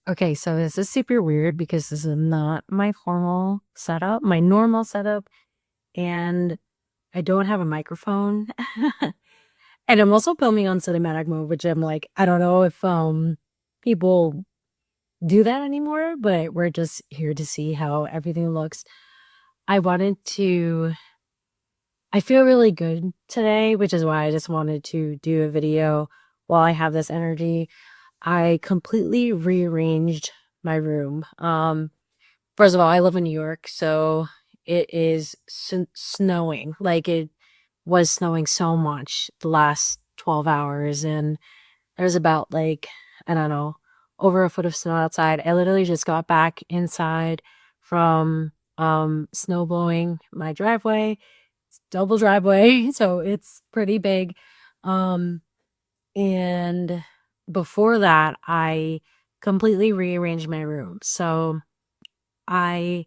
Okay, so this is super weird because this is not my formal setup, my normal setup, and I don't have a microphone. And I'm also filming on cinematic mode, which I'm like, I don't know if people do that anymore, but we're just here to see how everything looks. I wanted to I feel really good today, which is why I just wanted to do a video while I have this energy. I completely rearranged my room. First of all, I live in New York, so it is snowing. Like, it was snowing so much the last 12 hours, and there's about, like, I don't know, over a foot of snow outside. I literally just got back inside from snow blowing my driveway. It's double driveway, so it's pretty big. Um and before that, I completely rearranged my room. So I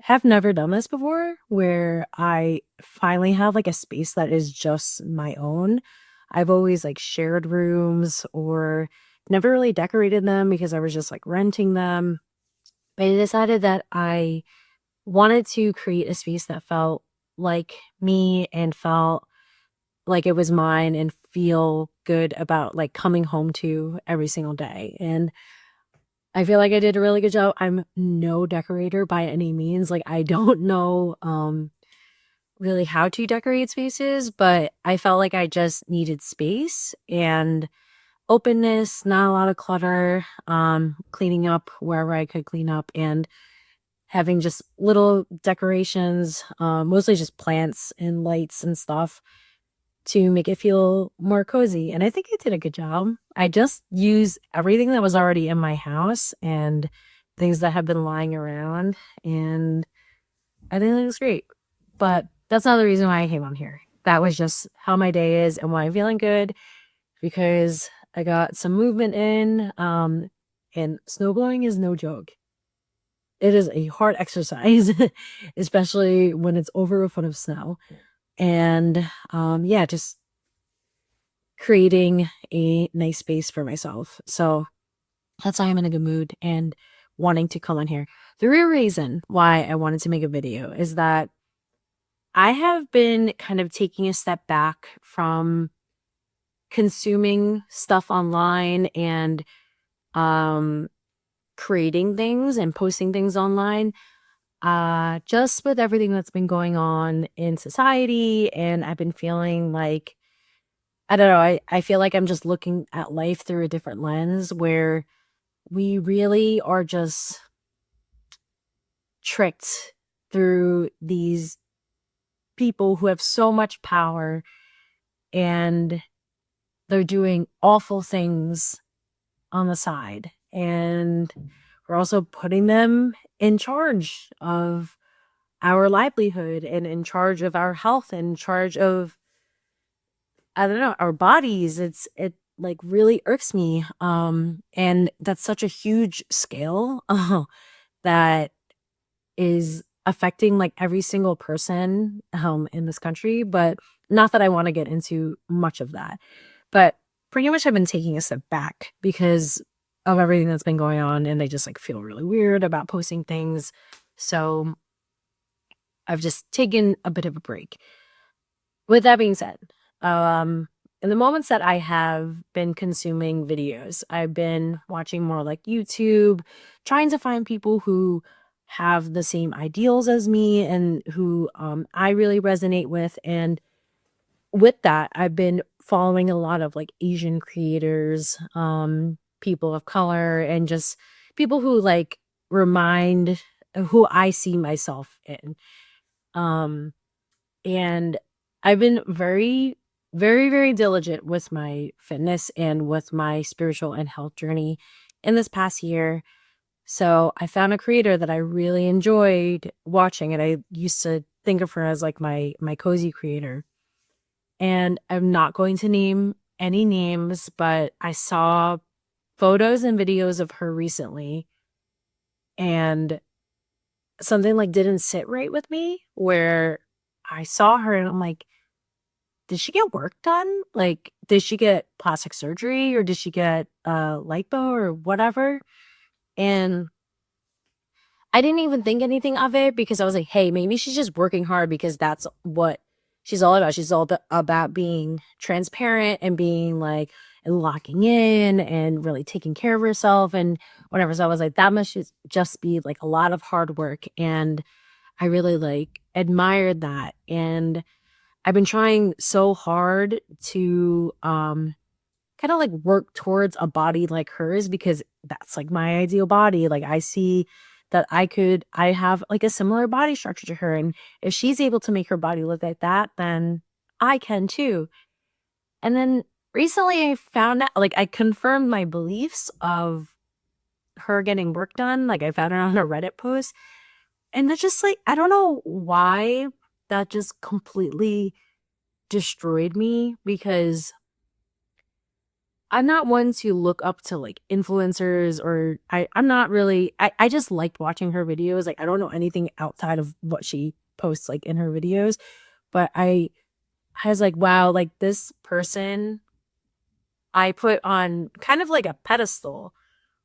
have never done this before where I finally have like a space that is just my own. I've always like shared rooms or never really decorated them because I was just like renting them. But I decided that I wanted to create a space that felt like me and felt like it was mine and feel good about like coming home to every single day. And I feel like I did a really good job. I'm no decorator by any means. Like, I don't know really how to decorate spaces, but I felt like I just needed space and openness, not a lot of clutter, cleaning up wherever I could clean up and having just little decorations, mostly just plants and lights and stuff to make it feel more cozy. And I think I did a good job. I just used everything that was already in my house and things that have been lying around, and I think it looks great. But that's not the reason why I came on here. That was just how my day is and why I'm feeling good because I got some movement in. And snowblowing is no joke. It is a hard exercise, especially when it's over a foot of snow. And yeah, just creating a nice space for myself. So that's why I'm in a good mood and wanting to come on here. The real reason why I wanted to make a video is that I have been kind of taking a step back from consuming stuff online and um creating things and posting things online, just with everything that's been going on in society. And I've been feeling like, I don't know, I feel like I'm just looking at life through a different lens where we really are just tricked through these people who have so much power, and they're doing awful things on the side. And we're also putting them in charge of our livelihood and in charge of our health and in charge of, I don't know, our bodies. It like really irks me. And that's such a huge scale that is affecting like every single person in this country. But not that I want to get into much of that. But pretty much I've been taking a step back because of everything that's been going on, and I just like feel really weird about posting things. So I've just taken a bit of a break. With that being said, um, in the moments that I have been consuming videos, I've been watching more like YouTube, trying to find people who have the same ideals as me and who I really resonate with. And with that, I've been following a lot of like Asian creators, people of color, and just people who like remind who I see myself in. Um, and I've been very, very, very diligent with my fitness and with my spiritual and health journey in this past year. So I found a creator that I really enjoyed watching, and I used to think of her as like my cozy creator. And I'm not going to name any names, but I saw photos and videos of her recently, and something like didn't sit right with me where I saw her and I'm like, did she get work done? Like, did she get plastic surgery or did she get lipo or whatever? And I didn't even think anything of it because I was like, hey, maybe she's just working hard because that's what she's all about. She's all about being transparent and being like and locking in and really taking care of herself and whatever. So I was like, that must just be like a lot of hard work. And I really like admired that. And I've been trying so hard to kind of like work towards a body like hers because that's like my ideal body. Like I see that I have like a similar body structure to her. And if she's able to make her body look like that, then I can too. And then recently I found out, like I confirmed my beliefs of her getting work done. Like I found it on a Reddit post. And that's just like, I don't know why that just completely destroyed me because I'm not one to look up to like influencers or I'm not really I just liked watching her videos. Like I don't know anything outside of what she posts like in her videos. But I was like, wow, like this person I put on kind of like a pedestal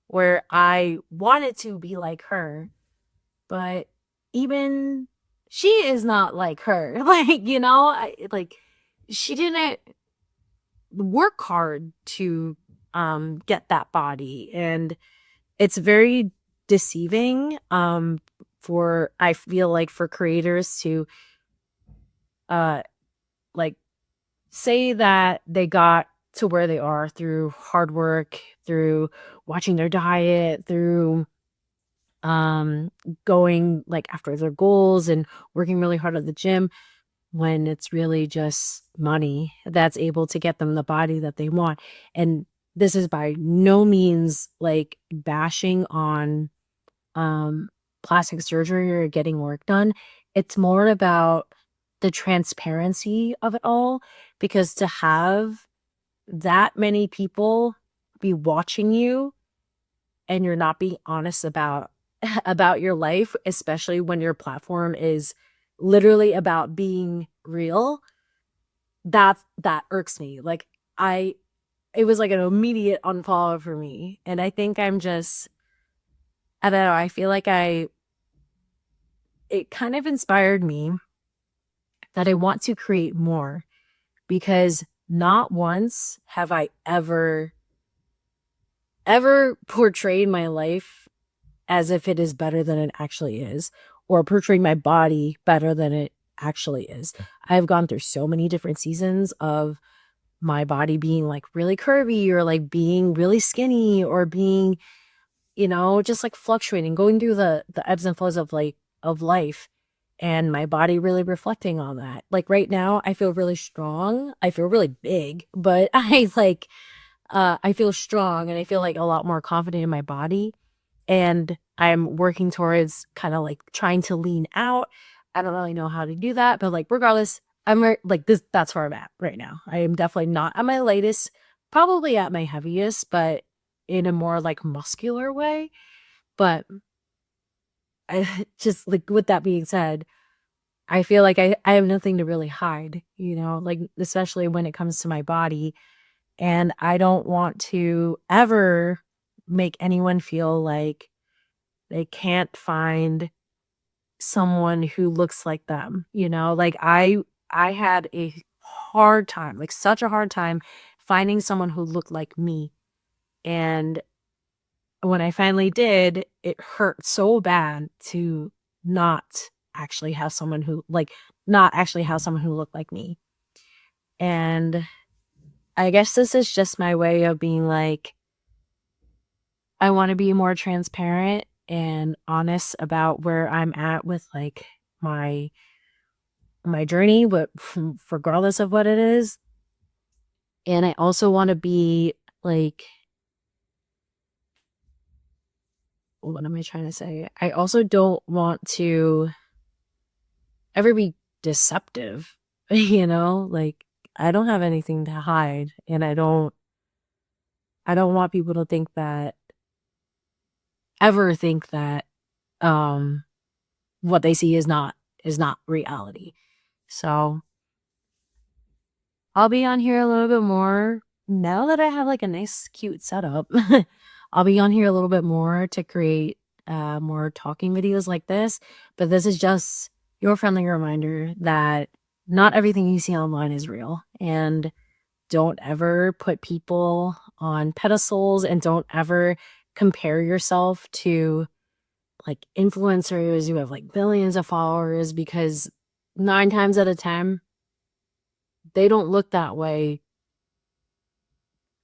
where I wanted to be like her, but even she is not like her. Like, like she didn't work hard to get that body, and it's very deceiving for I feel like for creators to uh like say that they got to where they are through hard work, through watching their diet, through um going like after their goals and working really hard at the gym, when it's really just money that's able to get them the body that they want. And this is by no means like bashing on um plastic surgery or getting work done. It's more about the transparency of it all, because to have that many people be watching you and you're not being honest about about your life, especially when your platform is literally about being real, that irks me. Like I it was like an immediate unfollow for me. And I think I don't know, I feel like it kind of inspired me that I want to create more, because not once have I ever portrayed my life as if it is better than it actually is, or portraying my body better than it actually is. I've gone through so many different seasons of my body being like really curvy or like being really skinny or being, just like fluctuating, going through the ebbs and flows of life, and my body really reflecting on that. Like right now, I feel really strong. I feel really big, but I feel strong and I feel like a lot more confident in my body. And I'm working towards kind of like trying to lean out. I don't really know how to do that, but like regardless, like this. That's where I'm at right now. I am definitely not at my lightest, probably at my heaviest, but in a more like muscular way. But I just like, with that being said, I feel like I have nothing to really hide, like especially when it comes to my body. And I don't want to ever make anyone feel like they can't find someone who looks like them, Like I had a hard time, like such a hard time finding someone who looked like me. And when I finally did, it hurt so bad to not actually have someone who like not actually have someone who looked like me. And I guess this is just my way of being like, I want to be more transparent and honest about where I'm at with like my journey, but regardless of what it is. And I also want to be like, what am I trying to say? I also don't want to ever be deceptive, Like I don't have anything to hide, and I don't want people to ever think that um what they see is not reality. So I'll be on here a little bit more now that I have like a nice cute setup. I'll be on here a little bit more to create more talking videos like this, but this is just your friendly reminder that not everything you see online is real, and don't ever put people on pedestals, and don't ever compare yourself to like influencers who have like billions of followers, because 9 times out of 10 they don't look that way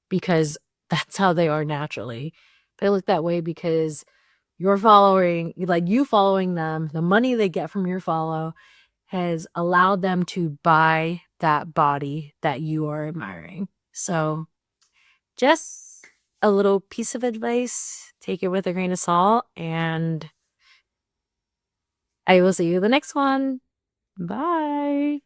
because that's how they are naturally. They look that way because you're following, like you following them, the money they get from your follow has allowed them to buy that body that you are admiring. So just a little piece of advice, take it with a grain of salt, and I will see you in the next one. Bye.